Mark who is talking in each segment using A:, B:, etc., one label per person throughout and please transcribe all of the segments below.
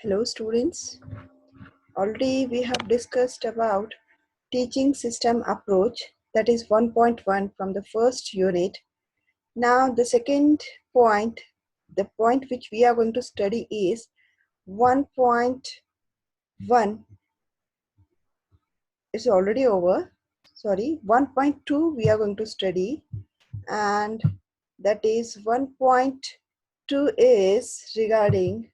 A: Hello students, already we have discussed about teaching system approach, that is 1.1 from the first unit. Now the second point, the point which we are going to study is 1.1 is already over, sorry, 1.2 we are going to study, and that is 1.2 is regarding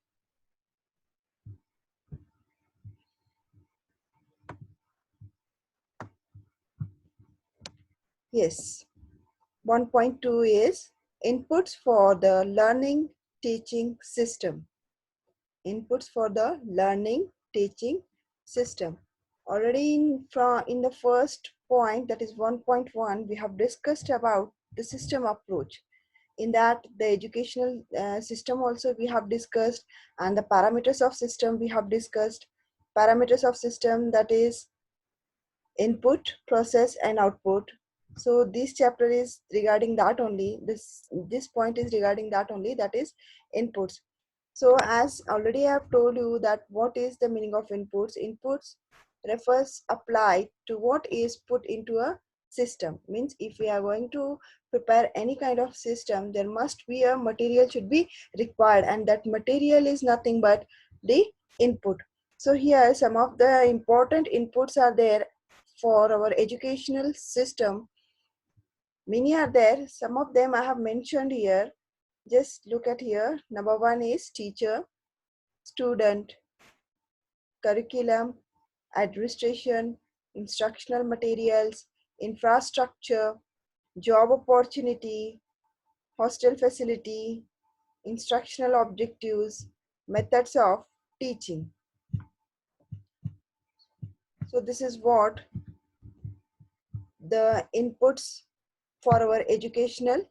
A: yes 1.2 is inputs for the learning teaching system. Inputs for the learning teaching system. Already in the first point, that is 1.1, we have discussed about the system approach. In that, the educational system also we have discussed, and the parameters of system we have discussed. Parameters of system, that is input, process and output. So this chapter is regarding that only. This point is regarding that only, that is inputs. So as already I have told you that what is the meaning of inputs. Inputs refers apply to what is put into a system. Means if we are going to prepare any kind of system, there must be a material should be required, and that material is nothing but the input. So here some of the important inputs are there for our educational system. Many are there. Some of them I have mentioned here. Just look at here. Number one is teacher, student, curriculum, administration, instructional materials, infrastructure, job opportunity, hostel facility, instructional objectives, methods of teaching. So this is what the inputs for our educational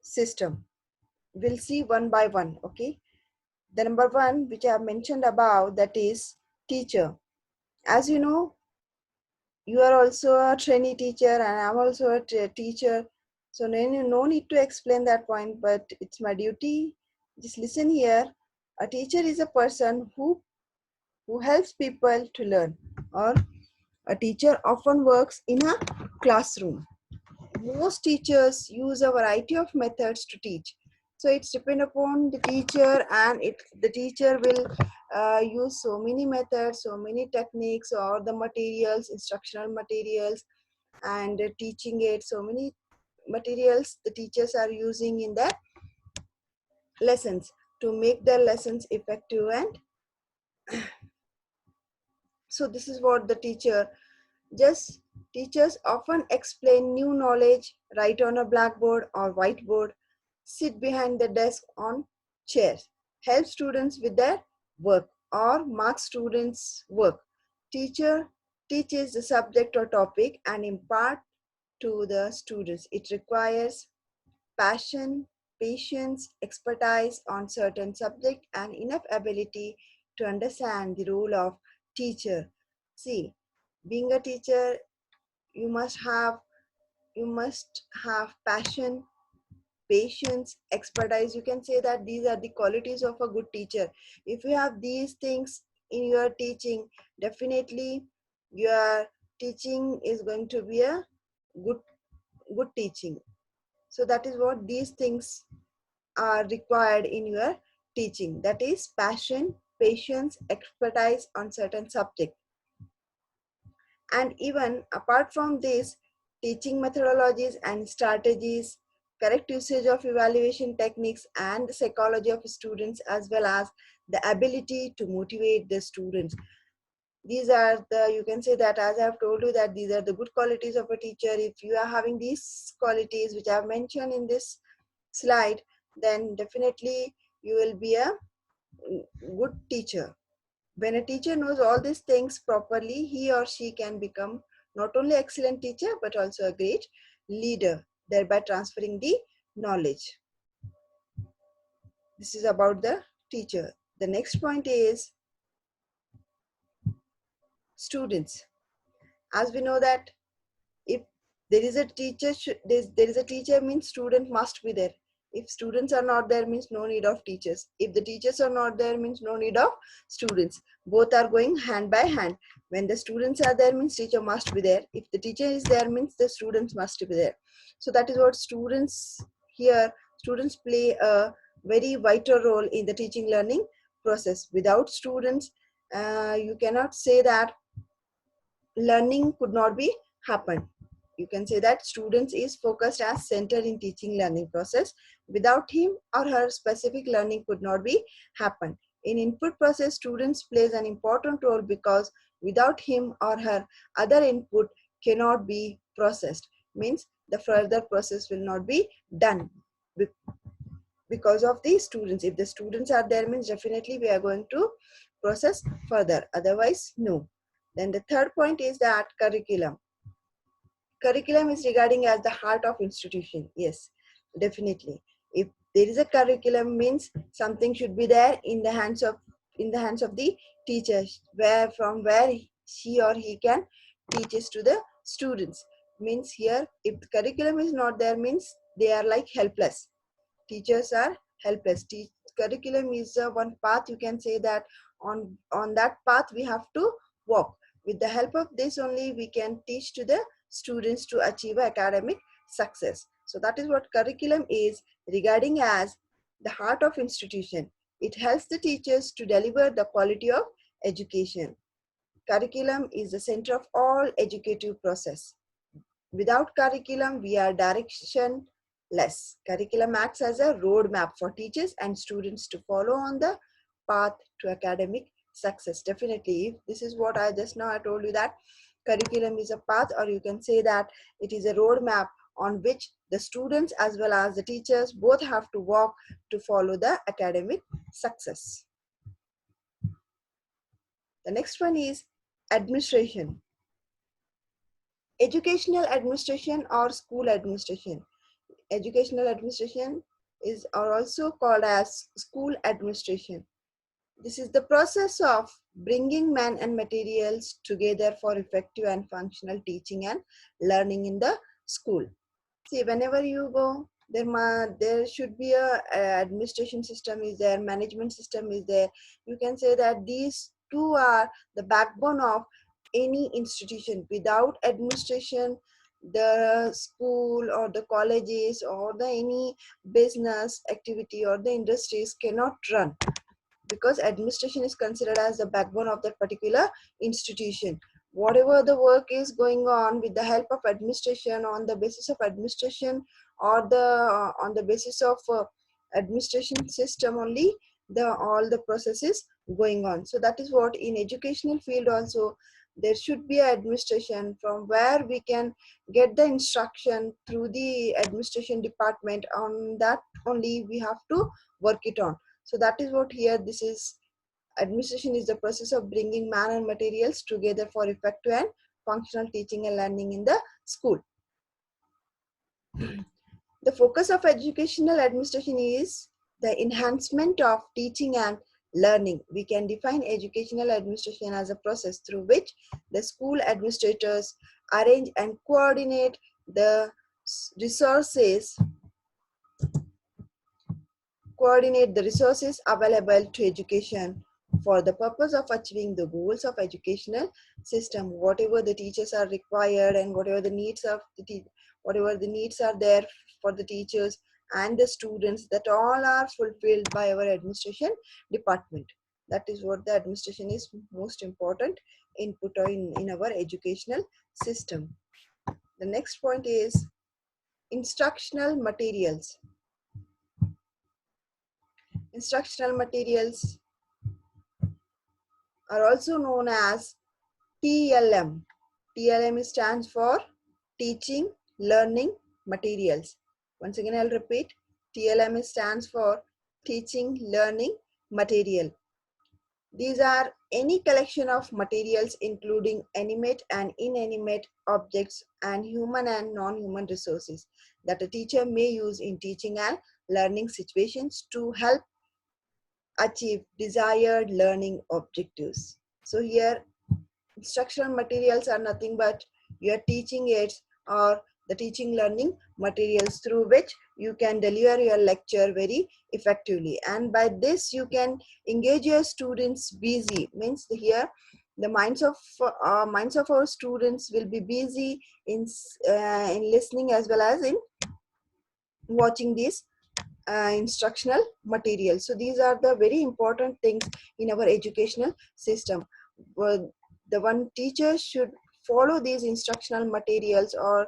A: system. We'll see one by one. Okay, the number one which I have mentioned above, that is teacher. As you know, you are also a trainee teacher and I'm also a teacher, so no need to explain that point, but it's my duty. Just listen here. A teacher is a person who helps people to learn, or a teacher often works in a classroom. Most teachers use a variety of methods to teach, so it's depend upon the teacher, and the teacher will use so many methods, so many techniques, or the materials, instructional materials, and teaching it. So many materials the teachers are using in their lessons to make their lessons effective. And so this is what the teachers often explain new knowledge, write on a blackboard or whiteboard, sit behind the desk on chairs, help students with their work or mark students' work. Teacher teaches the subject or topic and impart to the students. It requires passion, patience, expertise on certain subject, and enough ability to understand the role of teacher. See, being a teacher, you must have passion, patience, expertise. You can say that these are the qualities of a good teacher. If you have these things in your teaching, definitely your teaching is going to be a good teaching. So that is what these things are required in your teaching, that is passion, patience, expertise on certain subject. And even apart from this, teaching methodologies and strategies, correct usage of evaluation techniques, and the psychology of students, as well as the ability to motivate the students. These are the, you can say that, as I have told you, that these are the good qualities of a teacher. If you are having these qualities which I have mentioned in this slide, then definitely you will be a good teacher. When a teacher knows all these things properly, he or she can become not only excellent teacher but also a great leader, thereby transferring the knowledge. This is about the teacher. The next point is students. As we know that if there is a teacher, there is a teacher means student must be there. If students are not there, means no need of teachers. If the teachers are not there, means no need of students. Both are going hand by hand. When the students are there, means teacher must be there. If the teacher is there, means the students must be there. So that is what students here, students play a very vital role in the teaching learning process. Without students, you cannot say that learning could not be happen. You can say that students is focused as center in teaching learning process. Without him or her, specific learning could not be happen. In input process, students plays an important role because without him or her, other input cannot be processed. Means the further process will not be done because of the students. If the students are there, means definitely we are going to process further, otherwise no. Then the third point is that curriculum. Curriculum is regarding as the heart of institution. Yes, definitely. If there is a curriculum, means something should be there in the hands of the teachers, where from where she or he can teaches to the students. Means here, if the curriculum is not there, means they are like helpless. Teachers are helpless. Curriculum is one path, you can say that on that path we have to walk. With the help of this only we can teach to the students to achieve academic success. So that is what curriculum is regarding as the heart of institution. It helps the teachers to deliver the quality of education. Curriculum is the center of all educative process. Without curriculum, we are directionless. Curriculum acts as a roadmap for teachers and students to follow on the path to academic success. Definitely, this is what I just now I told you, that curriculum is a path, or you can say that it is a roadmap on which the students as well as the teachers both have to walk to follow the academic success. The next one is administration. Educational administration or school administration. Educational administration is are also called as school administration. This is the process of bringing man and materials together for effective and functional teaching and learning in the school. See, whenever you go, there should be a administration system is there, management system is there. You can say that these two are the backbone of any institution. Without administration, the school or the colleges or the any business activity or the industries cannot run, because administration is considered as the backbone of that particular institution. Whatever the work is going on, with the help of administration, on the basis of administration, or the on the basis of administration system only, the all the process is going on. So that is what in educational field also there should be administration, from where we can get the instruction through the administration department. On that only we have to work it on. So that is what here this is. Administration is the process of bringing man and materials together for effective and functional teaching and learning in the school. The focus of educational administration is the enhancement of teaching and learning. We can define educational administration as a process through which the school administrators arrange and coordinate the resources available to education for the purpose of achieving the goals of educational system. Whatever the teachers are required and whatever the needs of whatever the needs are there for the teachers and the students, that all are fulfilled by our administration department. That is what the administration is most important input in our educational system. The next point is instructional materials. Instructional materials are also known as TLM. TLM stands for Teaching Learning Materials. Once again, I'll repeat. TLM stands for Teaching Learning Material. These are any collection of materials including animate and inanimate objects and human and non-human resources that a teacher may use in teaching and learning situations to help achieve desired learning objectives. So here instructional materials are nothing but your teaching aids or the teaching learning materials through which you can deliver your lecture very effectively. And by this you can engage your students busy, means here the minds of our students will be busy in listening as well as in watching these instructional materials. So these are the very important things in our educational system. The one teacher should follow these instructional materials, or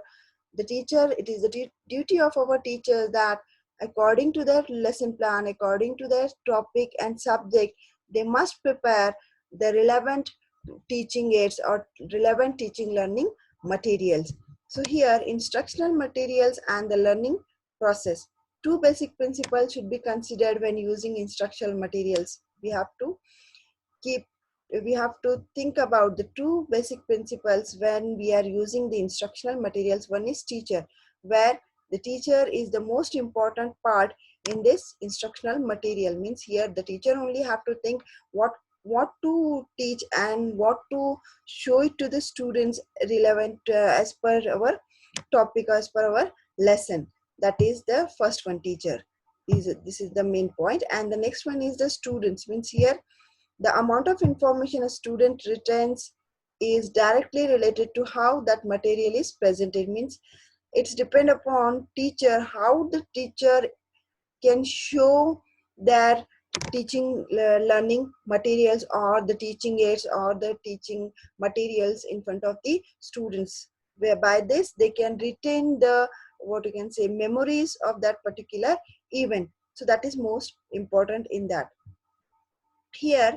A: the teacher, it is the duty of our teachers that according to their lesson plan, according to their topic and subject, they must prepare the relevant teaching aids or relevant teaching learning materials. So here instructional materials and the learning process, two basic principles should be considered when using instructional materials. Keep we have to think about the two basic principles when we are using the instructional materials. One is teacher, where the teacher is the most important part in this instructional material. Means here the teacher only have to think what to teach and what to show it to the students relevant as per our topic, as per our lesson. That is the first one, teacher. This is the main point. And the next one is the students. Means here the amount of information a student retains is directly related to how that material is presented. Means it's depend upon teacher, how the teacher can show their teaching learning materials or the teaching aids or the teaching materials in front of the students, whereby this they can retain the, what you can say, memories of that particular event. So that is most important in that. Here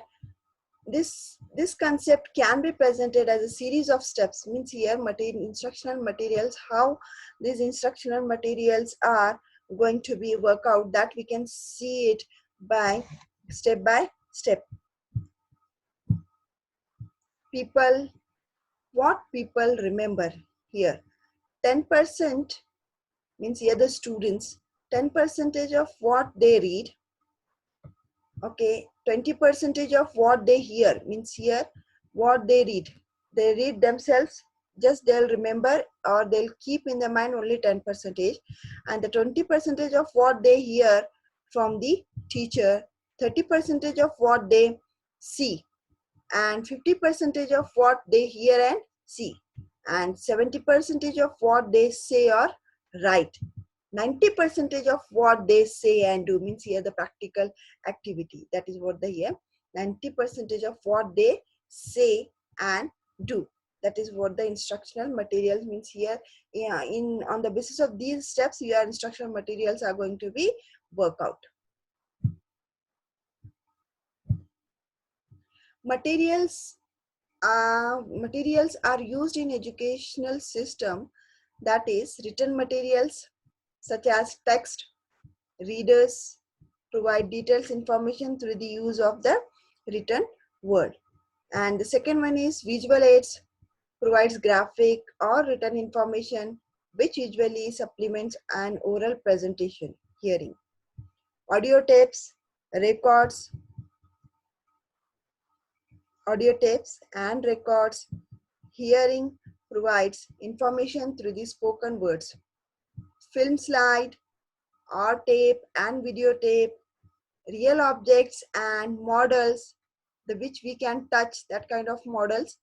A: this concept can be presented as a series of steps. Means here instructional materials, how these instructional materials are going to be worked out, that we can see it by step. People, what people remember here, 10% means here the students, 10% of what they read, okay, 20% of what they hear. Means here what they read themselves, just they'll remember or they'll keep in their mind only 10%, and the 20% of what they hear from the teacher, 30% of what they see, and 50% of what they hear and see, and 70% of what they say or write, 90% of what they say and do. Means here the practical activity, that is what the here 90% of what they say and do, that is what the instructional materials means here. Yeah, in on the basis of these steps your instructional materials are going to be worked out. Materials are used in educational system, that is written materials such as text. Readers provide details information through the use of the written word. And the second one is visual aids, provides graphic or written information which usually supplements an oral presentation. Hearing, audio tapes, records, audio tapes and records. Hearing provides information through the spoken words. Film slide or tape and videotape, real objects and models, the which we can touch, that kind of models.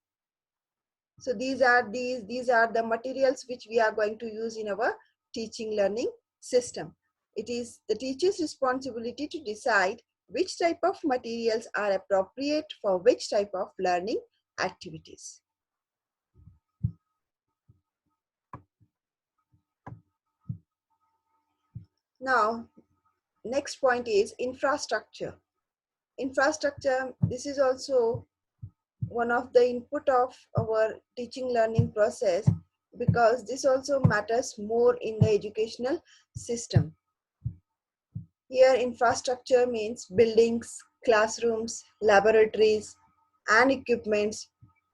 A: So these are the materials which we are going to use in our teaching learning system. It is the teacher's responsibility to decide which type of materials are appropriate for which type of learning activities. Now, next point is infrastructure. Infrastructure, this is also one of the input of our teaching learning process, because this also matters more in the educational system. Here infrastructure means buildings, classrooms, laboratories and equipments.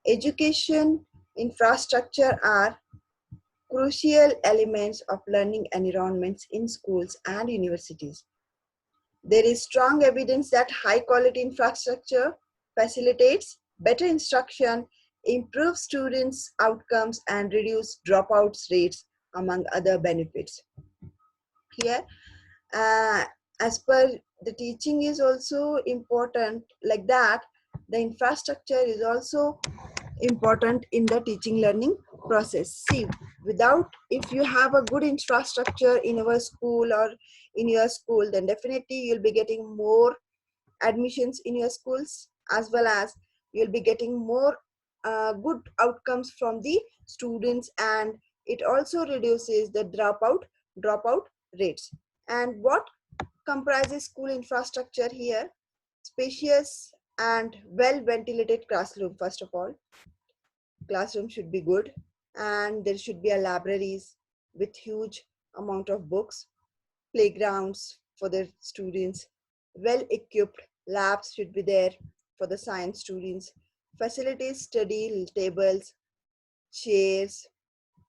A: Education infrastructure are crucial elements of learning environments in schools and universities. There is strong evidence that high quality infrastructure facilitates better instruction, improves students' outcomes, and reduce dropouts rates, among other benefits. Here, uh, as per the teaching is also important, like that the infrastructure is also important in the teaching learning process. See, without, if you have a good infrastructure in our school or in your school, then definitely you'll be getting more admissions in your schools, as well as you'll be getting more good outcomes from the students, and it also reduces the dropout rates. And what comprises school infrastructure here? Spacious and well ventilated classroom. First of all, classroom should be good, and there should be a libraries with huge amount of books, playgrounds for the students, well equipped labs should be there for the science students, facilities, study tables, chairs,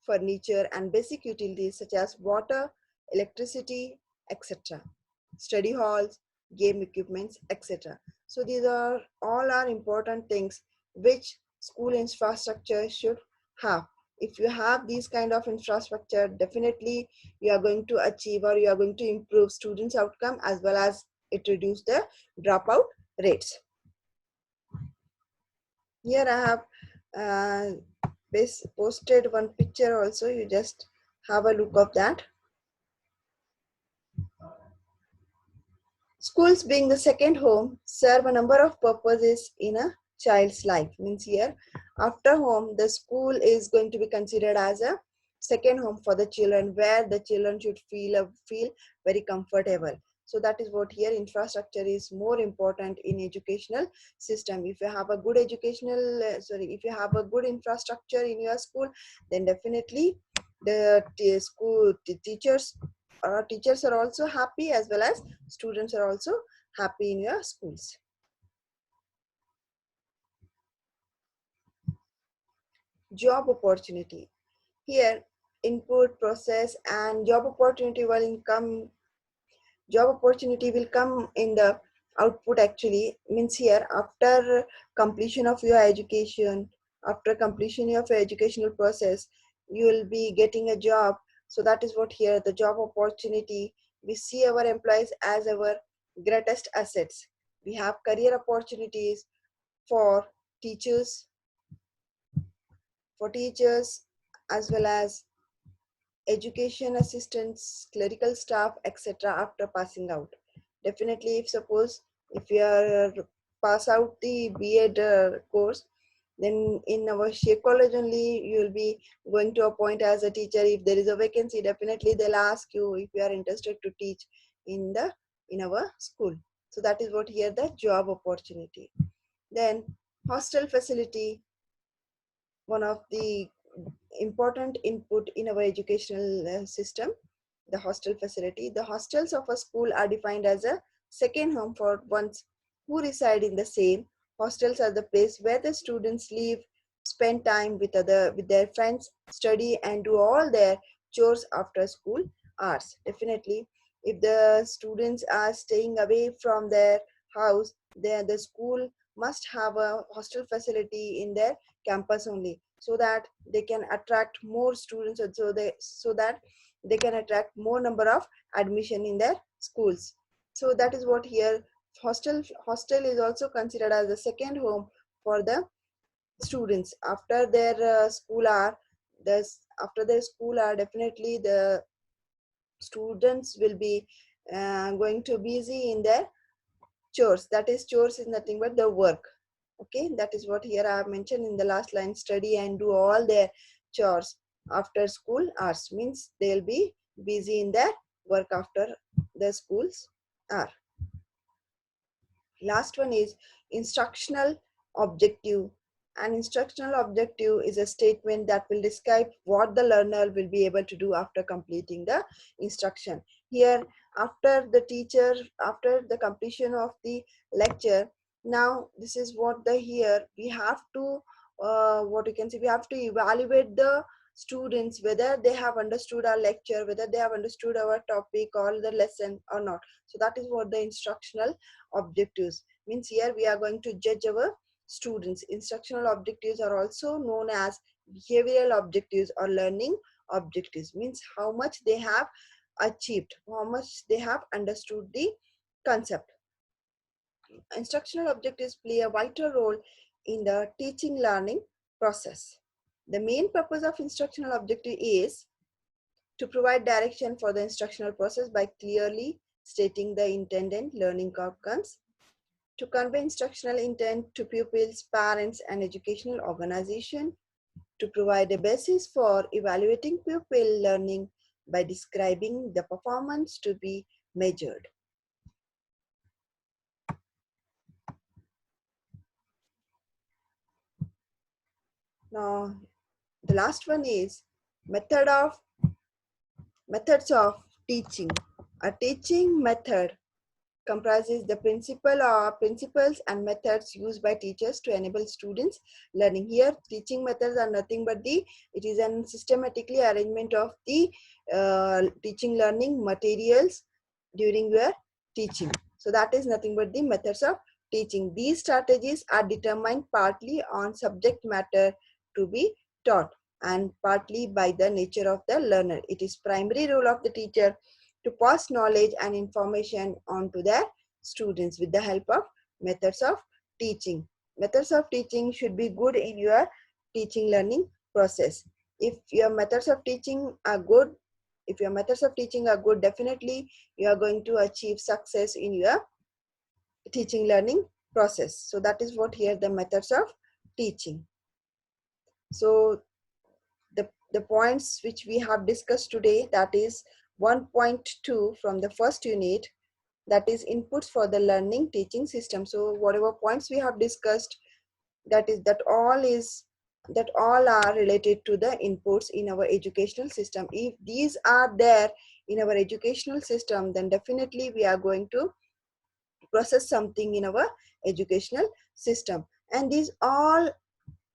A: furniture, and basic utilities such as water, electricity, etc. Study halls, game equipments, etc. So these are all are important things which school infrastructure should have. If you have these kind of infrastructure, definitely you are going to achieve, or you are going to improve students' outcome, as well as it reduce the dropout rates. Here I have posted one picture also. You just have a look of that. Schools, being the second home, serve a number of purposes in a child's life. Means here, after home, the school is going to be considered as a second home for the children, where the children should feel very comfortable. So that is what here infrastructure is more important in educational system. If you have a good if you have a good infrastructure in your school, then definitely the teachers are also happy, as well as students are also happy in your schools. Job opportunity. Here, input, process, and job opportunity will come in the output. Actually, means here, after completion of your education, after completion of your educational process, you will be getting a job. So that is what here, the job opportunity. We see our employees as our greatest assets. We have career opportunities for teachers, for teachers, as well as education assistants, clerical staff, etc. after passing out. Definitely, if suppose if you are pass out the B.Ed course, then in our Sheikh College only you will be going to appoint as a teacher. If there is a vacancy, definitely they'll ask you if you are interested to teach in our school. So that is what here the job opportunity. Then hostel facility, one of the important input in our educational system, the hostel facility. The hostels of a school are defined as a second home for ones who reside in the same. Hostels are the place where the students live, spend time with their friends, study, and do all their chores after school hours. Definitely, if the students are staying away from their house, then the school must have a hostel facility in their campus only, so that they can attract more students, and so that they can attract more number of admission in their schools. So that is what here, hostel is also considered as the second home for the students after their school hour. After their school hour, definitely the students will be going to busy in their chores. That is, chores is nothing but the work. Okay, that is what here I have mentioned in the last line. Study and do all their chores after school hours, means they'll be busy in their work after the schools hour. Last one is instructional objective. An instructional objective is a statement that will describe what the learner will be able to do after completing the instruction. Here, after the completion of the lecture, now this is what the here we have to what you can see, we have to evaluate the students whether they have understood our lecture, whether they have understood our topic or the lesson or not. So that is what the instructional objectives means. Here we are going to judge our students. Instructional objectives are also known as behavioral objectives or learning objectives, means how much they have achieved, how much they have understood the concept. Instructional objectives play a vital role in the teaching learning process. The main purpose of instructional objective is to provide direction for the instructional process by clearly stating the intended learning outcomes, to convey instructional intent to pupils, parents, and educational organization, to provide a basis for evaluating pupil learning by describing the performance to be measured. Now, the last one is methods of teaching. A teaching method comprises the principles and methods used by teachers to enable students learning. Here, teaching methods are nothing but it is a systematically arrangement of the teaching learning materials during your teaching. So that is nothing but the methods of teaching. These strategies are determined partly on subject matter to be taught and partly by the nature of the learner. It is primary role of the teacher to pass knowledge and information on to their students with the help of methods of teaching. Methods of teaching should be good in your teaching learning process. If your methods of teaching are good, definitely you are going to achieve success in your teaching learning process. So that is what here the methods of teaching. So the points which we have discussed today, that is 1.2 from the first unit, that is inputs for the learning teaching system. So whatever points we have discussed, that all are related to the inputs in our educational system. If these are there in our educational system, then definitely we are going to process something in our educational system. And these all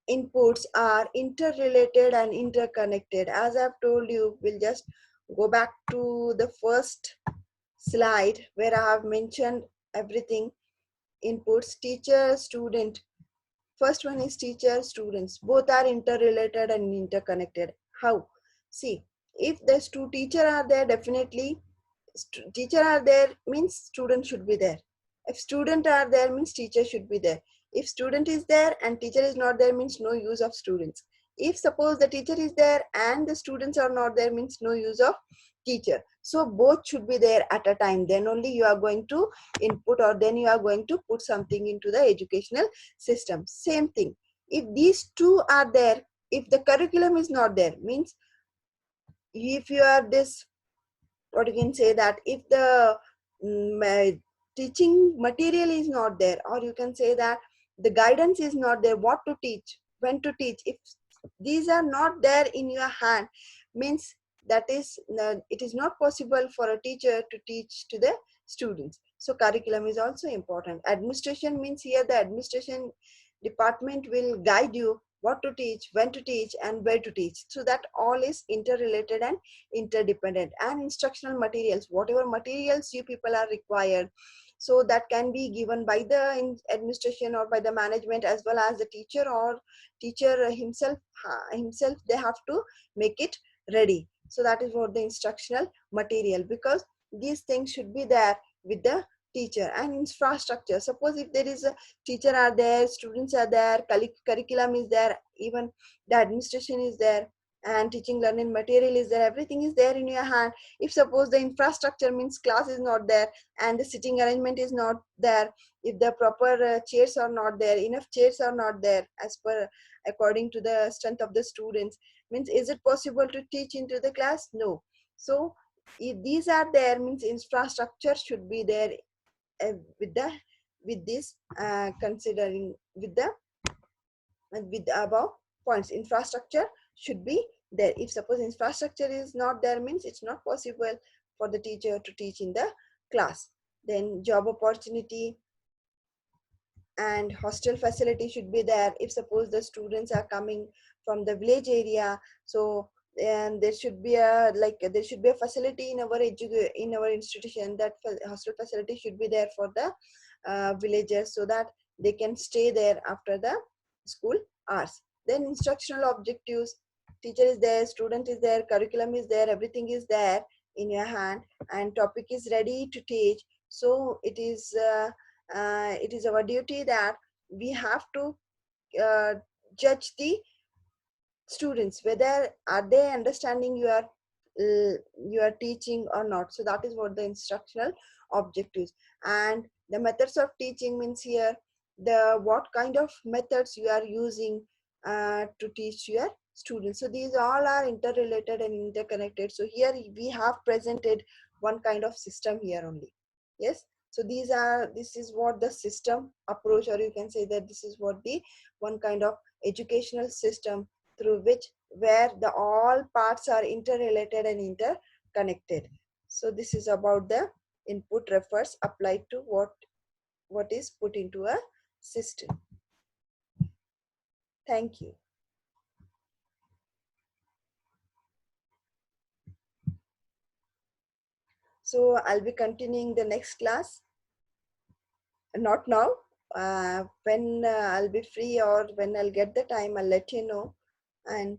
A: inputs are interrelated and interconnected. As I've told you, we'll just go back to the first slide where I have mentioned everything. Inputs, teacher, student. First one is teacher, students. Both are interrelated and interconnected. How? See, if there's two teacher are there, definitely teacher are there means student should be there. If student are there means teacher should be there. If student is there and teacher is not there means no use of students. If suppose the teacher is there and the students are not there means no use of teacher. So both should be there at a time. Then only you are going to input, or then you are going to put something into the educational system. Same thing. If these two are there, if the curriculum is not there, means if you are this, what you can say, that if the teaching material is not there, or you can say that the guidance is not there, what to teach, when to teach, if these are not there in your hand, means that is it is not possible for a teacher to teach to the students. So curriculum is also important. Administration means here the administration department will guide you what to teach, when to teach, and where to teach. So that all is interrelated and interdependent. And instructional materials, whatever materials you people are required, so that can be given by the administration or by the management, as well as the teacher or teacher himself they have to make it ready. So that is what the instructional material, because these things should be there with the teacher. And infrastructure, suppose if there is a teacher are there, students are there, curriculum is there, even the administration is there, and teaching learning material is there, everything is there in your hand. If suppose the infrastructure means class is not there and the sitting arrangement is not there, if the proper chairs are not there, enough chairs are not there as per according to the strength of the students, means is it possible to teach into the class? No. So if these are there means infrastructure should be there with this considering with the above points. Infrastructure should be there. If suppose infrastructure is not there means it's not possible for the teacher to teach in the class. Then job opportunity and hostel facility should be there. If suppose the students are coming from the village area, so and there should be a facility in our institution, that hostel facility should be there for the villagers, so that they can stay there after the school hours. Then instructional objectives, teacher is there, student is there, curriculum is there, everything is there in your hand and topic is ready to teach. So it is our duty that we have to judge the students whether are they understanding your teaching or not. So that is what the instructional objectives. And the methods of teaching means here the what kind of methods you are using to teach your students. So these all are interrelated and interconnected. So here we have presented one kind of system here only. Yes, so this is what the system approach, or you can say that this is what the one kind of educational system through which where the all parts are interrelated and interconnected. So this is about the input refers applied to what is put into a system. Thank you. So I'll be continuing the next class. Not now. When I'll be free or when I'll get the time, I'll let you know, and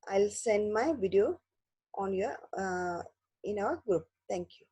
A: I'll send my video on your in our group. Thank you.